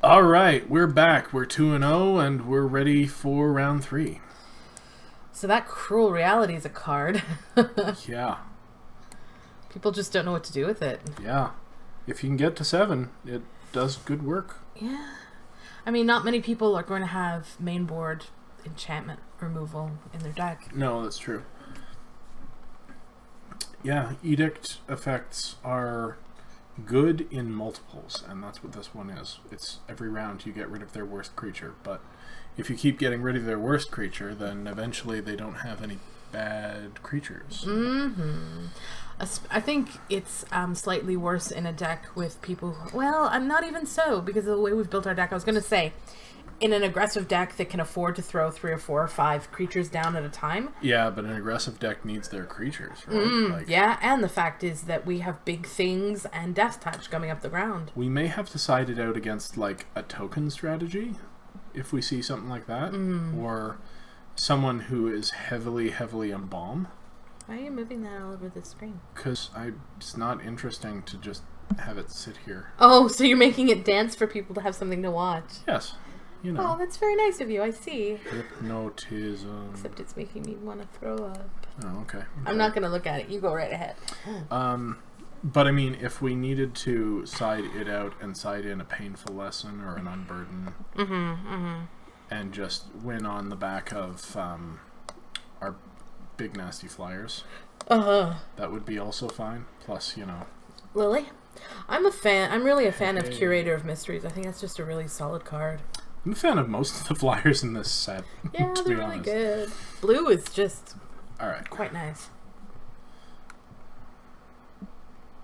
All right, we're back. We're 2-0, and we're ready for round 3. So that Cruel Reality is a card. Yeah. People just don't know what to do with it. Yeah. If you can get to 7, it does good work. Yeah. I mean, not many people are going to have main board enchantment removal in their deck. No, that's true. Yeah, edict effects are good in multiples, and that's what this one is. It's every round you get rid of their worst creature, but if you keep getting rid of their worst creature, then eventually they don't have any bad creatures. Mm-hmm. I think it's slightly worse in a deck with people who, well, I'm not even so, because of the way we've built our deck. I was going to say, in an aggressive deck that can afford to throw 3 or 4 or 5 creatures down at a time. Yeah, but an aggressive deck needs their creatures, right? Yeah, and the fact is that we have big things and Death Touch coming up the ground. We may have to side it out against, like, a token strategy, if we see something like that, or someone who is heavily embalm. Why are you moving that all over the screen? Because it's not interesting to just have it sit here. Oh, so you're making it dance for people to have something to watch. Yes. You know. Oh, that's very nice of you, I see. Hypnotism. Except it's making me want to throw up. Oh, okay. I'm not going to look at it. You go right ahead. But I mean, if we needed to side it out and side in a painful lesson or an unburden, and just win on the back of our big nasty flyers, that would be also fine. Plus, you know, Lily, I'm a fan. I'm really a fan of Curator of Mysteries. I think that's just a really solid card. I'm a fan of most of the flyers in this set. Yeah, to they're be really honest. good. Blue is just quite nice.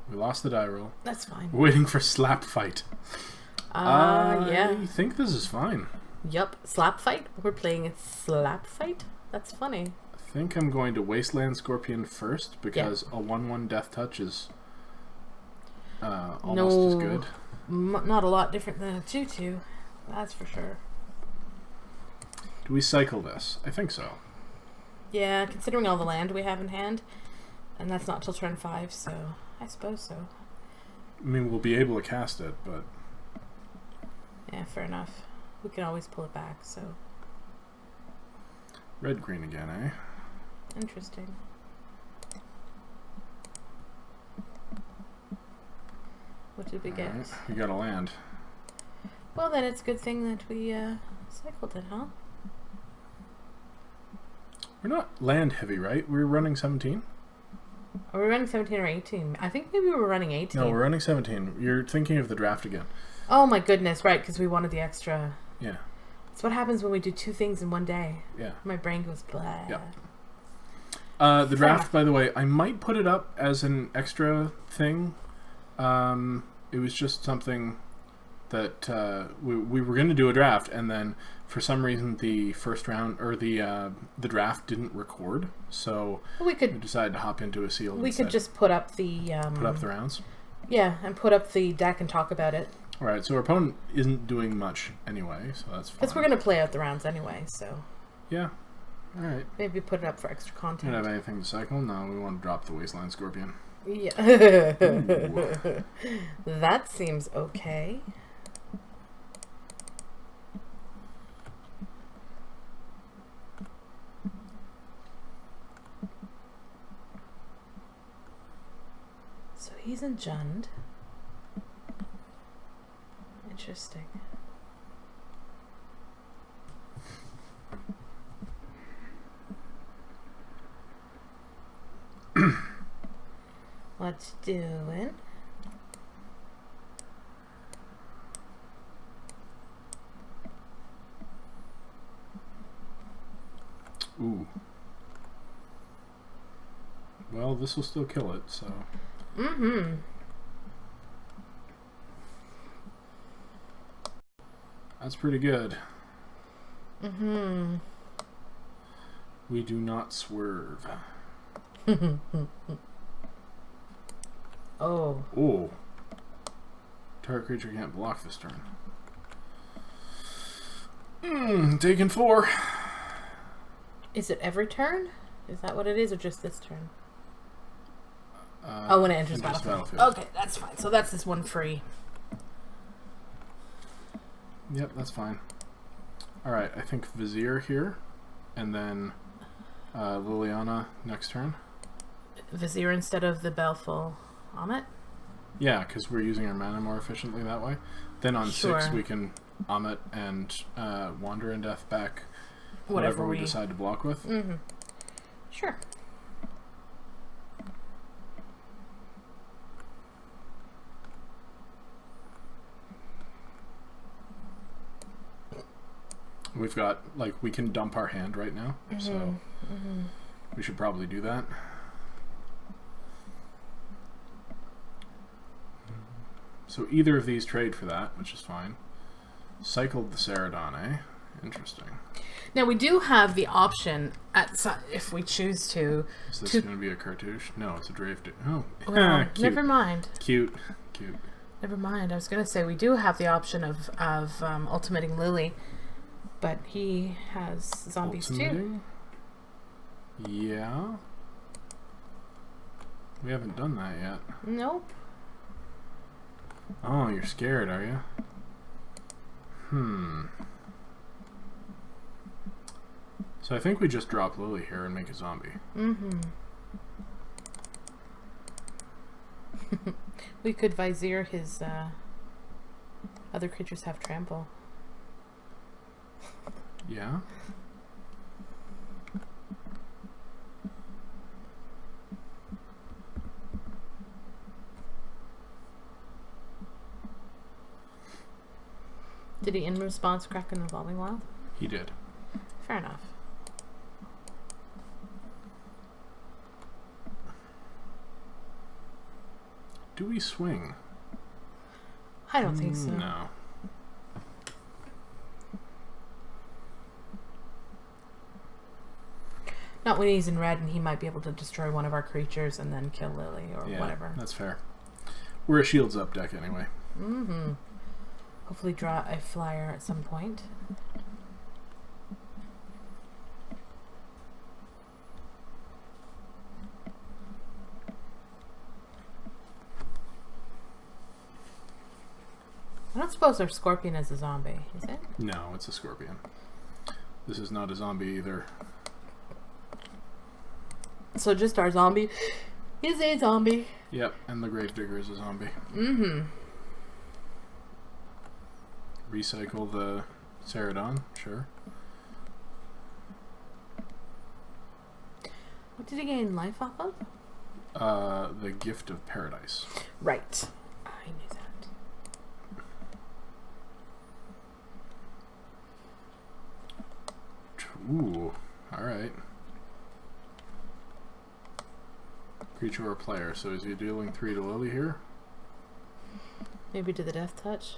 We lost the die roll. That's fine. We're waiting for slap fight. Yeah. I think this is fine. Yup. Slap fight? We're playing a slap fight? That's funny. I think I'm going to Wasteland Scorpion first because a 1/1 Death Touch is almost as good. Not a lot different than a 2/2. That's for sure. Do we cycle this? I think so. Yeah, considering all the land we have in hand, and that's not till turn 5, so I suppose so. I mean, we'll be able to cast it, but... Yeah, fair enough. We can always pull it back, so... Red-green again, eh? Interesting. What did we get? Right. We got a land. Well, then it's a good thing that we cycled it, huh? We're not land heavy, right? We're running 17? Are we running 17 or 18? I think maybe we were running 18. No, we're running 17. You're thinking of the draft again. Oh my goodness, right, because we wanted the extra. Yeah. That's what happens when we do 2 things in one day. Yeah. My brain goes blah. Yeah. The draft, by the way, I might put it up as an extra thing. It was just something that we were going to do a draft, and then for some reason the first round or the draft didn't record, so we decided to hop into a sealed. We could just put up the rounds. Yeah, and put up the deck and talk about it. All right, so our opponent isn't doing much anyway, so that's fine. Because we're going to play out the rounds anyway, so. Yeah. All right. Maybe put it up for extra content. We don't have anything to cycle. No, we want to drop the Wasteland Scorpion. Yeah. That seems okay. So he's in Jund. Interesting. What's doing? Ooh. Well, this will still kill it, so... That's pretty good. We do not swerve. Oh. Oh. Target creature can't block this turn. Taking 4. Is it every turn? Is that what it is, or just this turn? Oh, when it enters battlefield. Okay, that's fine. So that's this one free. Yep, that's fine. Alright, I think Vizier here, and then Liliana next turn. Vizier instead of the Baleful Amit? Yeah, because we're using our mana more efficiently that way. Then on 6 we can Amit and Wander in Death back whatever we decide to block with. Mm-hmm. Sure. We've got, like, we can dump our hand right now, so we should probably do that. So either of these trade for that, which is fine. Cycled the Ceradon, eh? Interesting. Now we do have the option, if we choose to... Is this going to be a cartouche? No, it's a Drave. Oh, well, cute. Never mind. Cute. Never mind. I was going to say, we do have the option of ultimating Lily, but he has zombies too. Yeah. We haven't done that yet. Nope. Oh, you're scared, are you? So I think we just drop Lily here and make a zombie. We could Vizier his other creatures have trample. Yeah. Did he in response crack an Evolving Wild? He did. Fair enough. Do we swing? I don't think so. No. Not when he's in red and he might be able to destroy one of our creatures and then kill Lily or whatever. That's fair. We're a shields up deck anyway. Hopefully draw a flyer at some point. I don't suppose our Scorpion is a zombie, is it? No, it's a Scorpion. This is not a zombie either. So just our zombie is a zombie. Yep, and the Gravedigger is a zombie. Recycle the Ceradon, sure. What did he gain life off of? The Gift of Paradise. Right. I knew that. Ooh, alright. Creature or player, so is he dealing 3 to Lily here? Maybe to the Death Touch?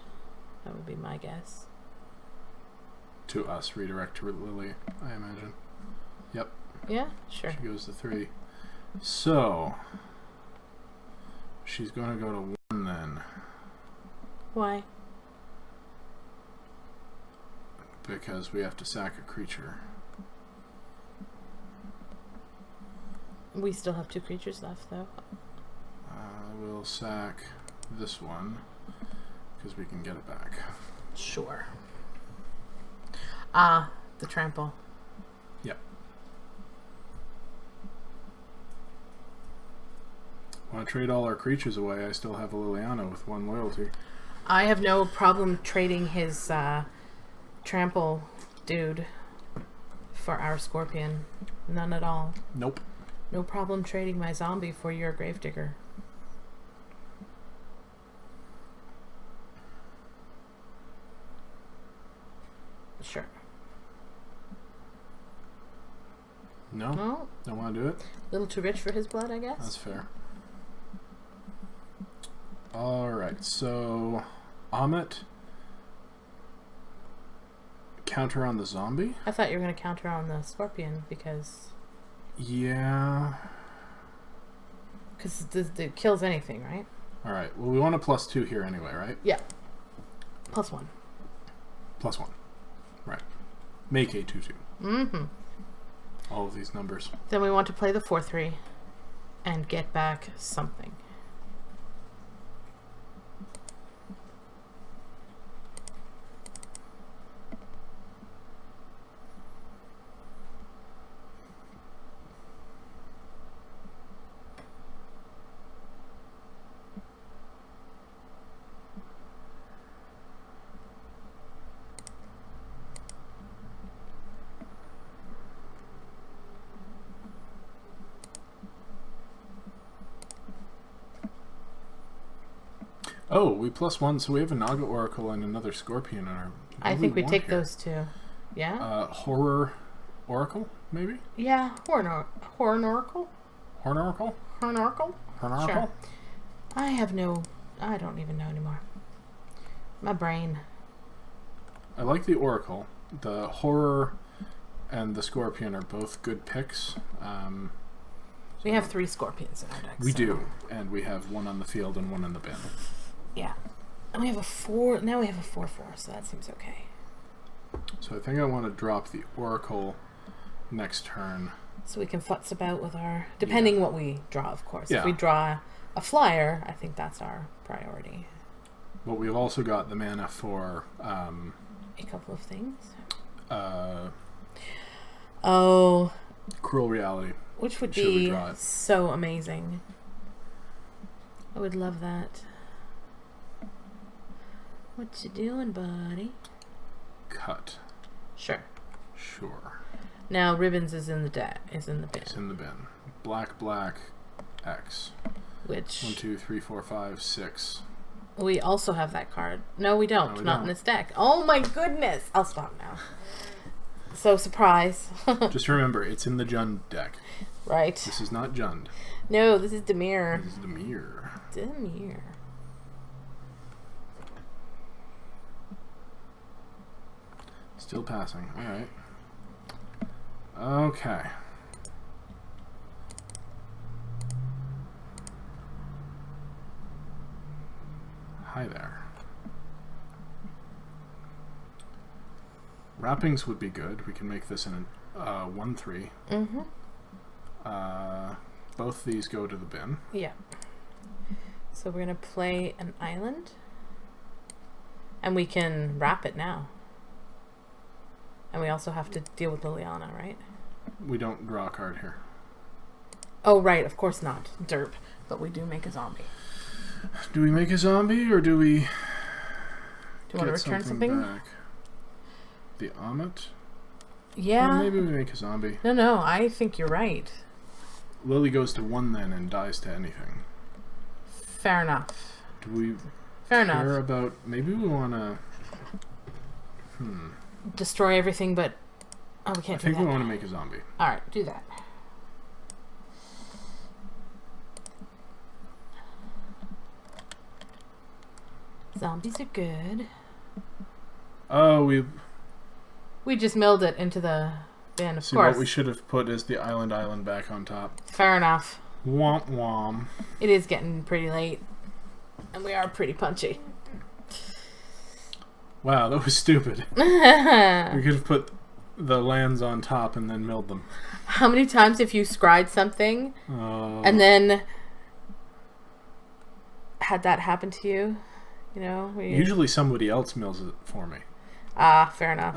That would be my guess. To us, redirect to Lily, I imagine. Yep. Yeah, sure. She goes to 3. So, she's going to go to 1 then. Why? Because we have to sack a creature. We still have 2 creatures left, though. We'll sack this one, because we can get it back. Sure. The trample. Yep. Want to trade all our creatures away? I still have a Liliana with 1 loyalty. I have no problem trading his trample dude for our Scorpion. None at all. Nope. No problem trading my zombie for your Gravedigger. Sure. No? No? Don't want to do it? A little too rich for his blood, I guess. That's fair. Alright, so Amit, counter on the zombie? I thought you were going to counter on the Scorpion because... Yeah. Because it kills anything, right? Alright, well we want a +2 here anyway, right? Yeah. +1. +1. Right. Make a 2/2. Mm-hmm. All of these numbers. Then we want to play the 4/3 and get back something. Oh, we +1, so we have a Naga Oracle and another Scorpion in our... I think we take those two. Yeah? Horror Oracle, maybe? Yeah, Horn Oracle? Horn Oracle? Horn Oracle? Horn Oracle? Sure. I don't even know anymore. My brain. I like the Oracle. The Horror and the Scorpion are both good picks. We have 3 Scorpions in our deck. We do, and we have one on the field and one in the bin. Yeah. And we have a 4, now we have a 4/4, so that seems okay. So I think I want to drop the Oracle next turn. So we can futz about with our... Depending what we draw, of course. Yeah. If we draw a flyer, I think that's our priority. But we've also got the mana for... a couple of things. Cruel Reality. Which would be so amazing. I would love that. What you doing, buddy? Cut. Sure. Now Ribbons is in the bin. It's in the bin. Black, X. Which 1, 2, 3, 4, 5, 6. We also have that card. No, we don't. No, we Not don't. in this deck. Oh my goodness! I'll stop now. So surprise. Just remember, it's in the Jund deck. Right. This is not Jund. No, this is Dimir. This is Dimir. Still passing. Alright. Okay. Hi there. Wrappings would be good. We can make this in a 1/3. Mm-hmm. Both these go to the bin. Yeah. So we're gonna play an island, and we can wrap it now. And we also have to deal with Liliana, right? We don't draw a card here. Oh, right. Of course not. Derp. But we do make a zombie. Do we make a zombie, or do we... Do you want to return something? Back? The Amit? Yeah. Or maybe we make a zombie. No. I think you're right. Lily goes to 1 then and dies to anything. Fair enough. Do we care about... Maybe we want to... Destroy everything, but... Oh, we can't do that. I think we want to make a zombie. Alright, do that. Zombies are good. Oh, We just milled it into the bin, of See, course. what we should have put is the island back on top. Fair enough. Womp womp. It is getting pretty late. And we are pretty punchy. Wow, that was stupid. We could have put the lands on top and then milled them. How many times have you scried something and then had that happen to you? You know? Usually somebody else mills it for me. Ah, fair enough.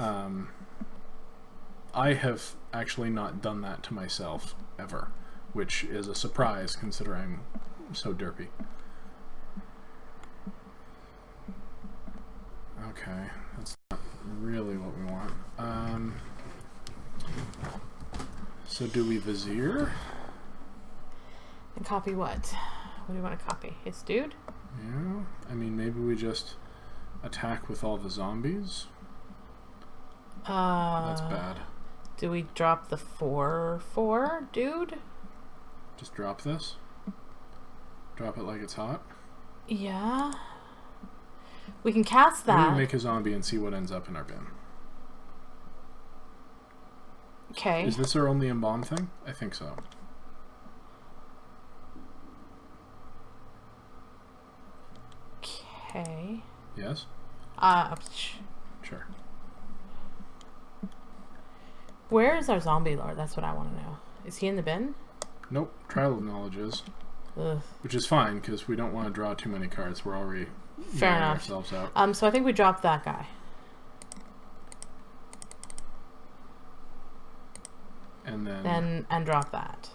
I have actually not done that to myself ever, which is a surprise considering I'm so derpy. Okay, that's not really what we want. So do we Vizier? And copy what? What do you want to copy? His dude? Yeah, I mean maybe we just attack with all the zombies. That's bad. Do we drop the 4/4, dude? Just drop this? Drop it like it's hot? Yeah. We can cast that. Maybe make a zombie and see what ends up in our bin. Okay. Is this our only embalm thing? I think so. Okay. Yes? Sure. Sure. Where is our zombie lord? That's what I want to know. Is he in the bin? Nope. Trial of Knowledge is. Ugh. Which is fine, because we don't want to draw too many cards. We're already Fair enough. ourselves out. So I think we dropped that guy. And then... And drop that.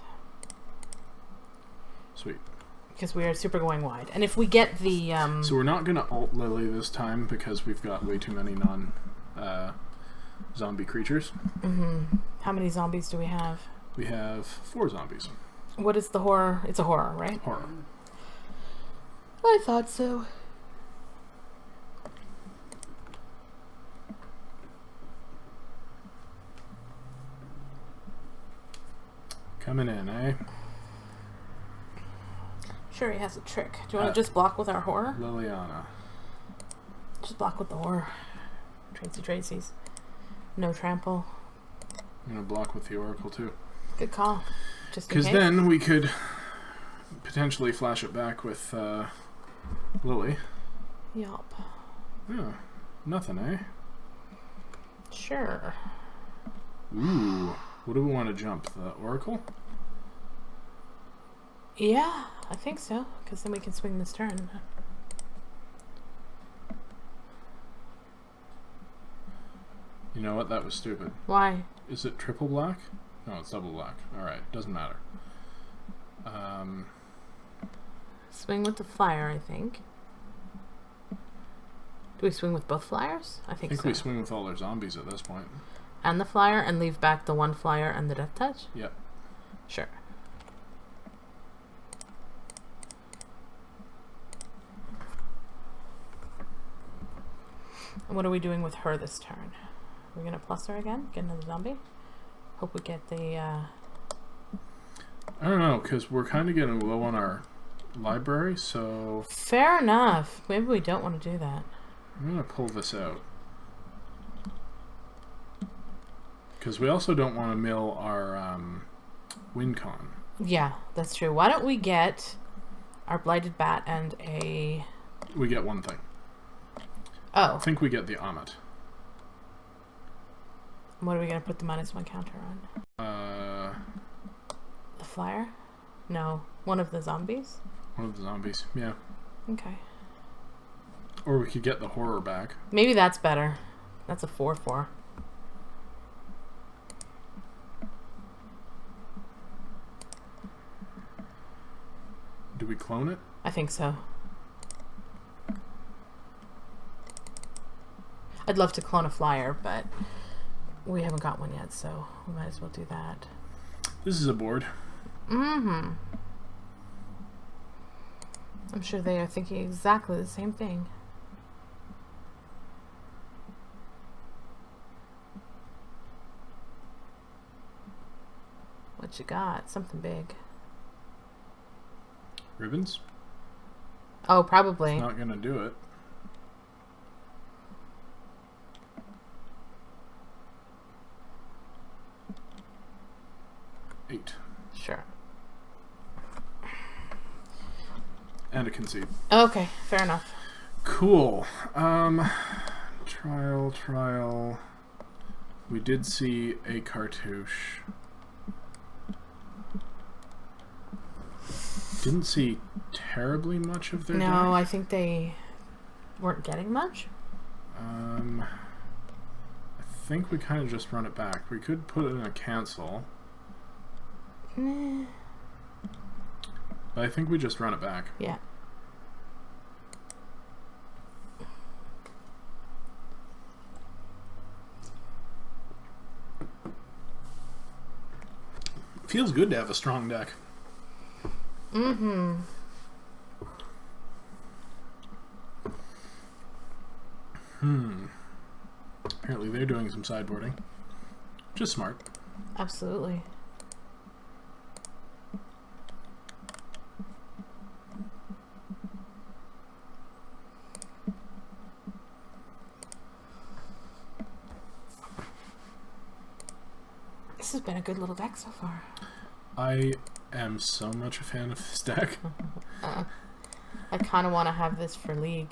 Sweet. Because we are super going wide. And if we get the... So we're not going to alt Lily this time, because we've got way too many non-zombie creatures. Mm-hmm. How many zombies do we have? We have 4 zombies. What is the horror? It's a horror, right? Horror. I thought so. Coming in, eh? Sure, he has a trick. Do you want to just block with our horror? Liliana. Just block with the horror. Tracy's. No trample. I'm going to block with the Oracle, too. Good call. Just because then we could potentially flash it back with Lily. Yup. Yeah. Nothing, eh? Sure. Ooh. What do we want to jump? The Oracle? Yeah, I think so. Because then we can swing this turn. You know what? That was stupid. Why? Is it triple black? No, it's double black. Alright, doesn't matter. Swing with the flyer, I think. Do we swing with both flyers? I think so. we swing with all their zombies at this point. And the flyer, and leave back the one flyer and the death touch? Yep. Sure. And what are we doing with her this turn? We're going to plus her again? Get another zombie? Hope we get the... I don't know, because we're kind of getting low on our library, so... Fair enough. Maybe we don't want to do that. I'm going to pull this out. Because we also don't want to mill our WinCon. Yeah, that's true. Why don't we get our Blighted Bat and a... We get one thing. Oh. I think we get the Amet. What are we going to put the -1 counter on? The flyer? No. One of the zombies? One of the zombies, yeah. Okay. Or we could get the horror back. Maybe that's better. That's a 4/4. Do we clone it? I think so. I'd love to clone a flyer, but we haven't got one yet, so we might as well do that. This is a board. Mm-hmm. I'm sure they are thinking exactly the same thing. What you got? Something big. Ribbons? Oh, probably. It's not going to do it. Eight. Sure. And a concede. Okay, fair enough. Cool. Trial. We did see a cartouche. Didn't see terribly much of their deck. No, I think they weren't getting much. I think we kind of just run it back. We could put it in a cancel. Nah. But I think we just run it back. Yeah. Feels good to have a strong deck. Mm-hmm. Apparently they're doing some sideboarding. Which is smart. Absolutely. This has been a good little deck so far. I am so much a fan of this deck. I kind of want to have this for League.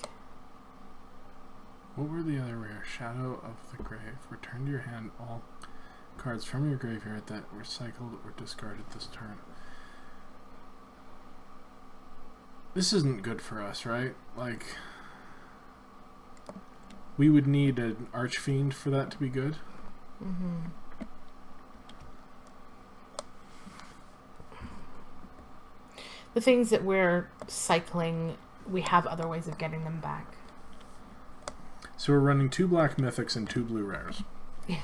What were the other rare? Shadow of the Grave. Return to your hand all cards from your graveyard that were cycled or discarded this turn. This isn't good for us, right? Like, we would need an Archfiend for that to be good. Mm-hmm. The things that we're cycling, we have other ways of getting them back. So we're running 2 black mythics and 2 blue rares. Yeah,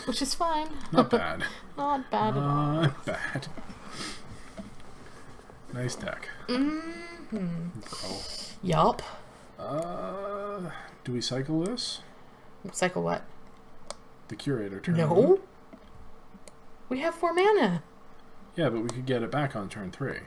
which is fine. Not bad. Not bad at all. Not bad. Nice deck. Mm-hmm. Cool. Yup. Do we cycle this? Cycle what? The Curator turn. No. We have 4 mana. Yeah, but we could get it back on turn 3.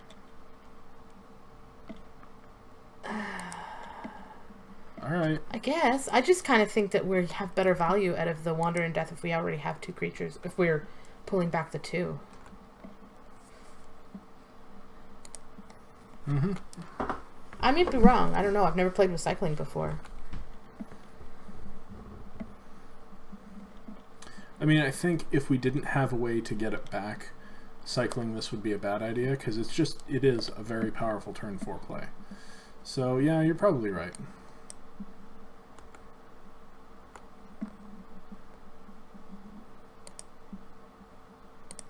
Alright. I guess. I just kind of think that we have better value out of the Wander in Death if we already have 2 creatures. If we're pulling back the 2. Mm-hmm. I may be wrong. I don't know. I've never played with cycling before. I mean, I think if we didn't have a way to get it back, cycling this would be a bad idea, because it is a very powerful turn 4 play. So, yeah, you're probably right.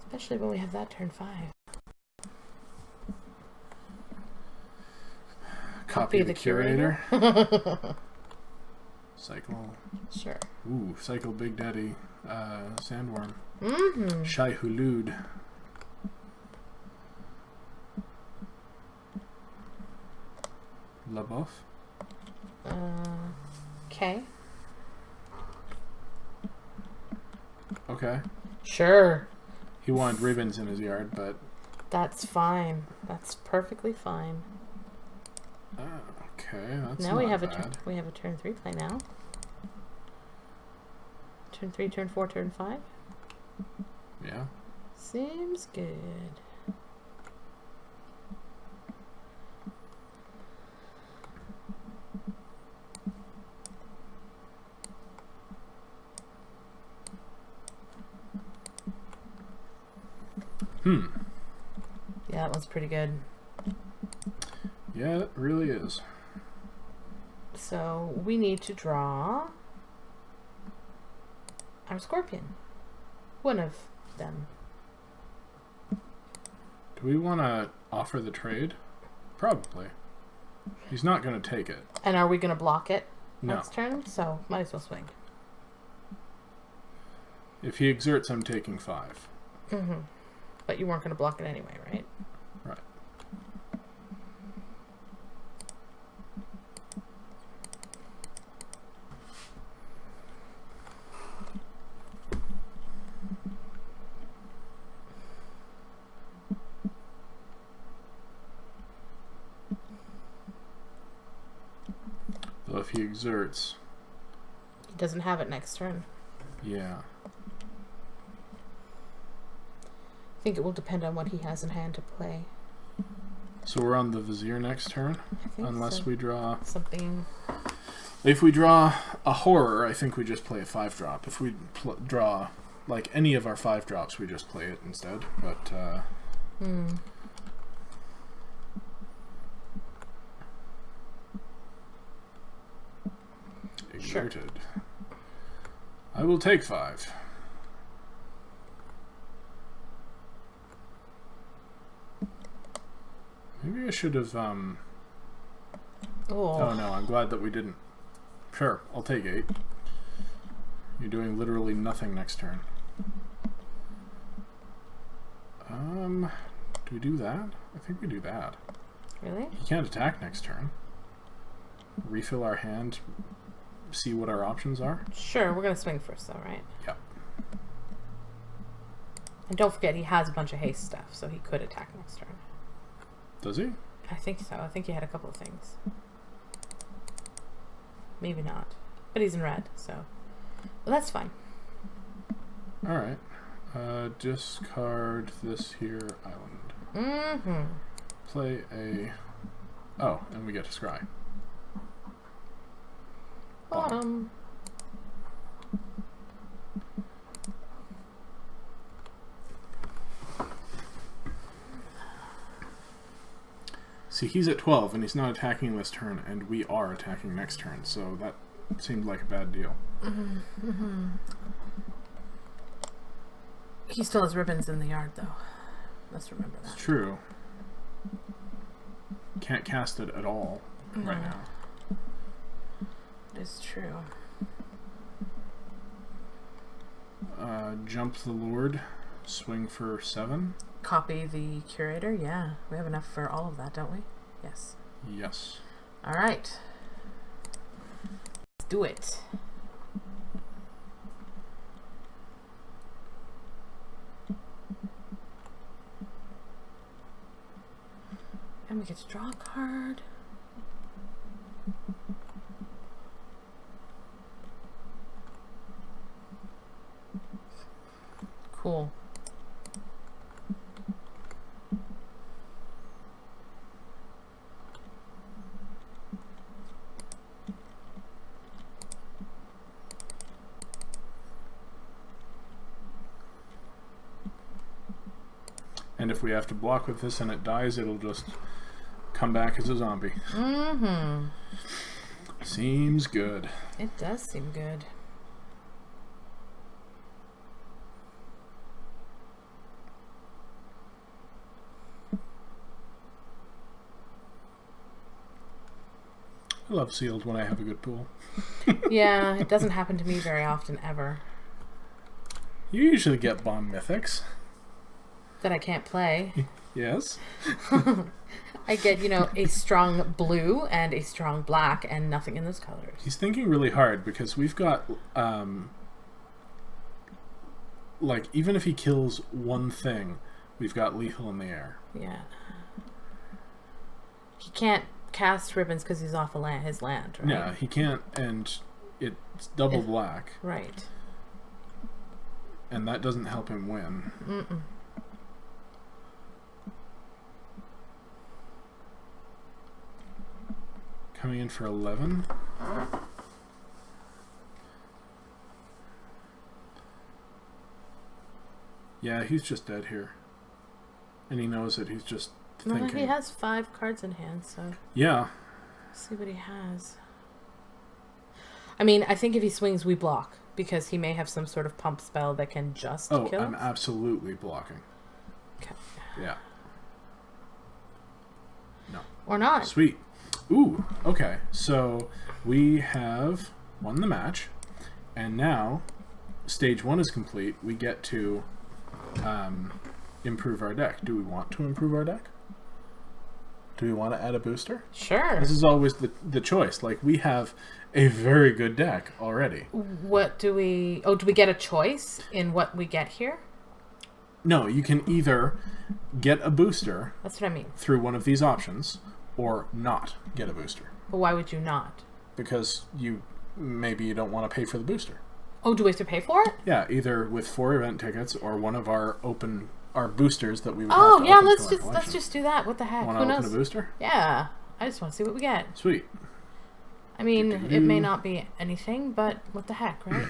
Especially when we have that turn 5. Copy the curator. Cycle. Sure. Ooh, cycle Big Daddy Sandworm. Mm-hmm. Shai Hulud. LaBeouf. Okay. Okay. Sure. He wanted ribbons in his yard, but... That's fine. That's perfectly fine. Okay, that's now not we have bad. we have a turn 3 play now. Turn 3, turn 4, turn 5. Yeah. Seems good. Yeah, that one's pretty good. Yeah, it really is. So we need to draw our scorpion. One of them. Do we want to offer the trade? Probably. He's not going to take it. And are we going to block it No. next turn? So might as well swing. If he exerts, I'm taking 5. Mm-hmm. But you weren't going to block it anyway, right? Right. Though if he exerts... He doesn't have it next turn. Yeah. I think it will depend on what he has in hand to play. So we're on the Vizier next turn? I think Unless so. we draw... Something... If we draw a horror, I think we just play a 5-drop. If we draw, like, any of our 5-drops, we just play it instead. But, Exerted. Sure. I will take 5. Maybe I should have, Oh no, I'm glad that we didn't. Sure, I'll take 8. You're doing literally nothing next turn. Do we do that? I think we do that. Really? He can't attack next turn. Refill our hand, see what our options are. Sure, we're going to swing first though, right? Yeah. And don't forget, he has a bunch of haste stuff, so he could attack next turn. Does he? I think so. I think he had a couple of things. Maybe not. But he's in red, so... Well, that's fine. Alright. Discard this here island. Mm-hmm. Play a... Oh, and we get to scry. Bottom. See, he's at 12, and he's not attacking this turn, and we are attacking next turn, so that seemed like a bad deal. Mm-hmm. Mm-hmm. He still has ribbons in the yard, though. Let's remember that. It's true. Can't cast it at all right now. It's true. Jump the Lord, swing for 7. Copy the curator, yeah. We have enough for all of that, don't we? Yes. Yes. Alright. Let's do it. we get to draw a card. Cool. And if we have to block with this and it dies, it'll just come back as a zombie. Mm-hmm. Seems good. It does seem good. I love sealed when I have a good pool. Yeah, it doesn't happen to me very often, ever. You usually get bomb mythics. That I can't play. Yes. I get, a strong blue and a strong black and nothing in those colors. He's thinking really hard because we've got, like, even if he kills one thing, we've got lethal in the air. Yeah. He can't cast ribbons because he's off his land, right? Yeah, he can't, and it's double black. Right. And that doesn't help him win. Mm-mm. Coming in for 11. Yeah, he's just dead here. And he knows it. He's just thinking. No, he has 5 cards in hand, so... Yeah. Let's see what he has. I mean, I think if he swings, we block. Because he may have some sort of pump spell that can just kill. Oh, I'm absolutely blocking. Okay. Yeah. No. Or not. Sweet. Ooh, okay. So we have won the match, and now stage 1 is complete. We get to improve our deck. Do we want to improve our deck? Do we want to add a booster? Sure. This is always the choice. Like, we have a very good deck already. What do we... Oh, do we get a choice in what we get here? No, you can either get a booster... That's what I mean. ...through one of these options, or not get a booster. But why would you not? Because maybe you don't want to pay for the booster. Oh, do we have to pay for it? Yeah, either with 4 event tickets or one of our boosters that we would Oh, have to yeah, open let's just do that. What the heck? Want Who to knows? open a booster? Yeah. I just want to see what we get. Sweet. I mean, it may not be anything, but what the heck, right?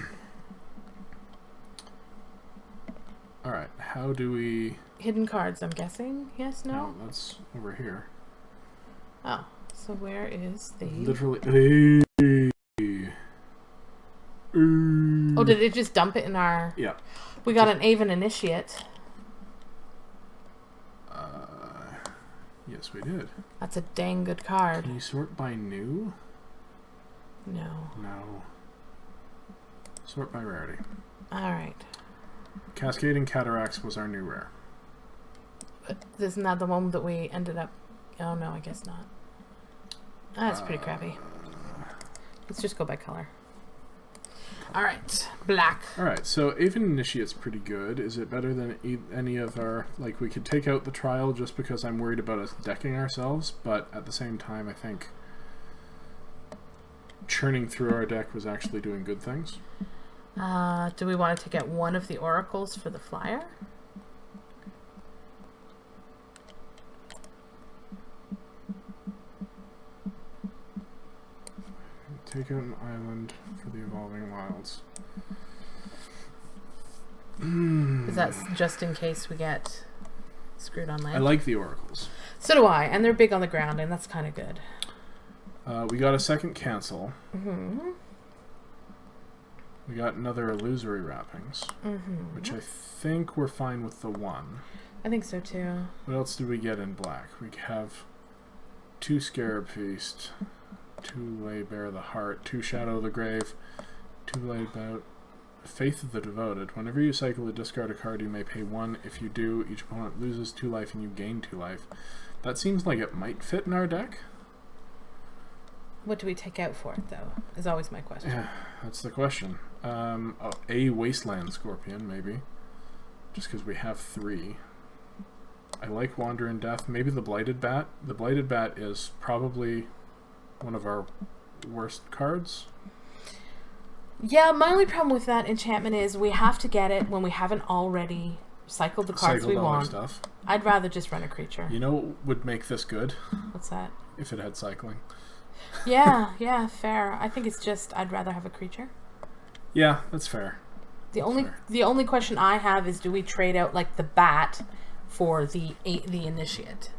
Alright, how do we... Hidden cards, I'm guessing? Yes, no? No, that's over here. Oh, so where is the... Literally... Oh, did it just dump it in our... Yeah. We got an Aven Initiate. Yes, we did. That's a dang good card. Can you sort by new? No. No. Sort by rarity. Alright. Cascading Cataracts was our new rare. But isn't that the one that we ended up... Oh, no, I guess not. That's pretty crappy. Let's just go by color. Alright, black. Alright, so Aven Initiate's pretty good. Is it better than any of our... Like, we could take out the trial just because I'm worried about us decking ourselves, but at the same time, I think churning through our deck was actually doing good things. Do we want to take out one of the oracles for the flyer? Take out an island for the Evolving Wilds. Because that's just in case we get screwed on land. I like the oracles. So do I, and they're big on the ground, and that's kind of good. We got a second cancel. Mm-hmm. We got another illusory wrappings, which I think we're fine with the one. I think so too. What else did we get in black? We have 2 Scarab Feast, 2 Lay Bare the Heart, 2 Shadow the Grave, 2 Lay About Faith of the Devoted. Whenever you cycle or discard a card, you may pay 1. If you do, each opponent loses 2 life and you gain 2 life. That seems like it might fit in our deck. What do we take out for it, though? Is always my question. Yeah, that's the question. A Wasteland Scorpion, maybe. Just because we have 3. I like Wander in Death. Maybe the Blighted Bat. The Blighted Bat is probably one of our worst cards. Yeah, my only problem with that enchantment is we have to get it when we haven't already cycled the cards we want. Stuff. I'd rather just run a creature. You know what would make this good? What's that? If it had cycling. Yeah, fair. I think it's just I'd rather have a creature. Yeah, that's fair. The only question I have is, do we trade out like the bat for the initiate?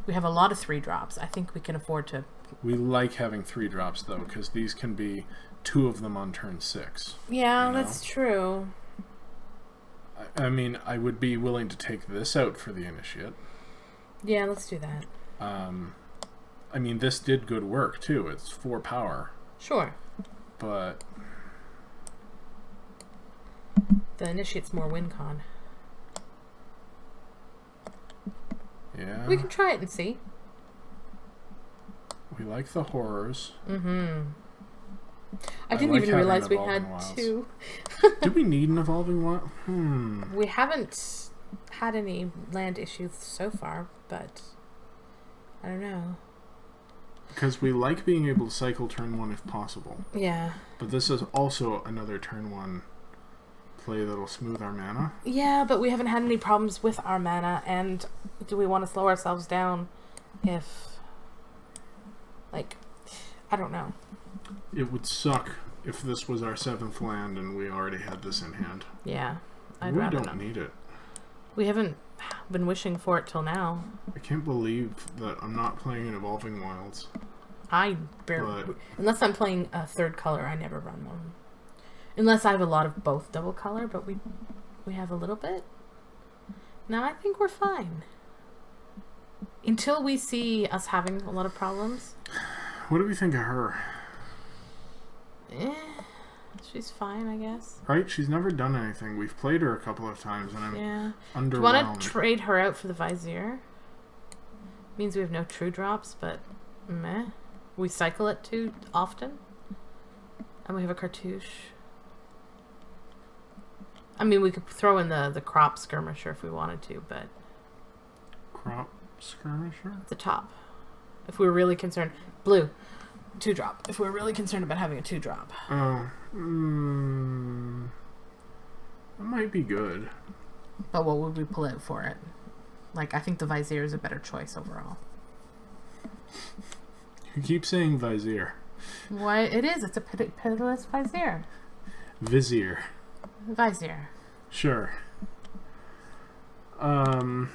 We have a lot of 3-drops. I think we can afford to. We like having 3-drops though, because these can be 2 of them on turn 6. Yeah, that's true. I mean, I would be willing to take this out for the initiate. Yeah, let's do that. I mean, this did good work too. It's 4 power. Sure. But the initiate's more win con. Yeah. We can try it and see. We like the horrors. Mm-hmm. I didn't even realize we had 2. Did we need an evolving wild? We haven't had any land issues so far, but I don't know. Because we like being able to cycle turn 1 if possible. Yeah. But this is also another turn 1 play that'll smooth our mana. Yeah, but we haven't had any problems with our mana, and do we want to slow ourselves down if, like, I don't know. It would suck if this was our 7th land and we already had this in hand. Yeah. We don't need it. We haven't been wishing for it till now. I can't believe that I'm not playing an Evolving Wilds. I barely... Unless I'm playing a 3rd color, I never run one. Unless I have a lot of both double color, but we have a little bit. No, I think we're fine. Until we see us having a lot of problems. What do we think of her? She's fine, I guess. Right? She's never done anything. We've played her a couple of times, and I'm underwhelmed. Do you want to trade her out for the Vizier? Means we have no true drops, but meh. We cycle it too often. And we have a cartouche. I mean, we could throw in the crop skirmisher if we wanted to, but... Crop skirmisher? At the top. If we were really concerned... Blue. 2-drop. If we're really concerned about having a 2-drop. Oh. That might be good. But what would we pull out for it? Like, I think the Vizier is a better choice overall. You keep saying Vizier. Why, it is. It's a pitiless Vizier. Vizier. Vizier. Sure. Man.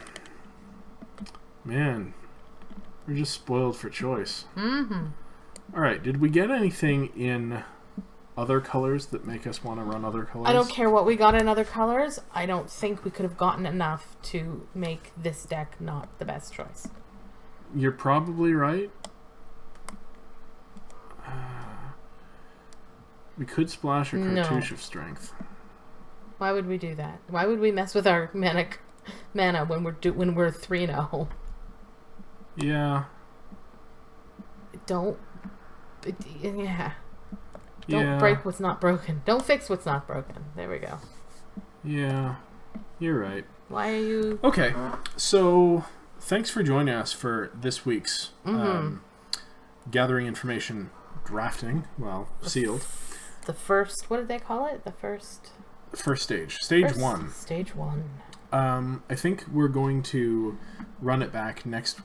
We're just spoiled for choice. Mm-hmm. Alright, did we get anything in other colors that make us want to run other colors? I don't care what we got in other colors. I don't think we could have gotten enough to make this deck not the best choice. You're probably right. We could splash a Cartouche of Strength. Why would we do that? Why would we mess with our mana when we're 3-0? Yeah. Don't break what's not broken. Don't fix what's not broken. There we go. Yeah. You're right. Why are you... Okay. So, thanks for joining us for this week's gathering information drafting. Well, sealed. The first... What did they call it? The first stage. Stage 1. Stage 1. I think we're going to run it back next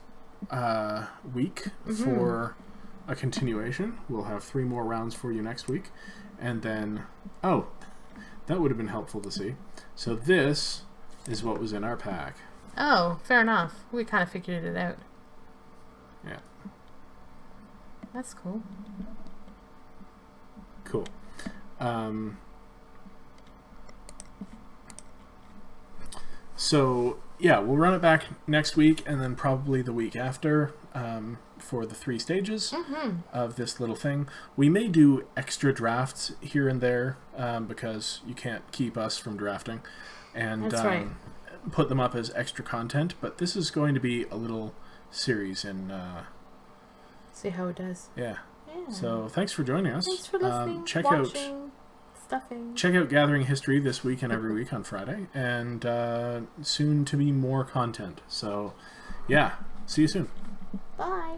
week for a continuation. We'll have 3 more rounds for you next week. And then... Oh, that would have been helpful to see. So this is what was in our pack. Oh, fair enough. We kind of figured it out. Yeah. That's cool. Cool. So, yeah, we'll run it back next week and then probably the week after for the 3 stages of this little thing. We may do extra drafts here and there because you can't keep us from drafting. And that's right. Put them up as extra content. But this is going to be a little series and... see how it does. Yeah. So, thanks for joining us. Thanks for listening, check watching, Stuffing. Check out Gathering History this week and every week on Friday, and soon to be more content. So, yeah, see you soon. Bye.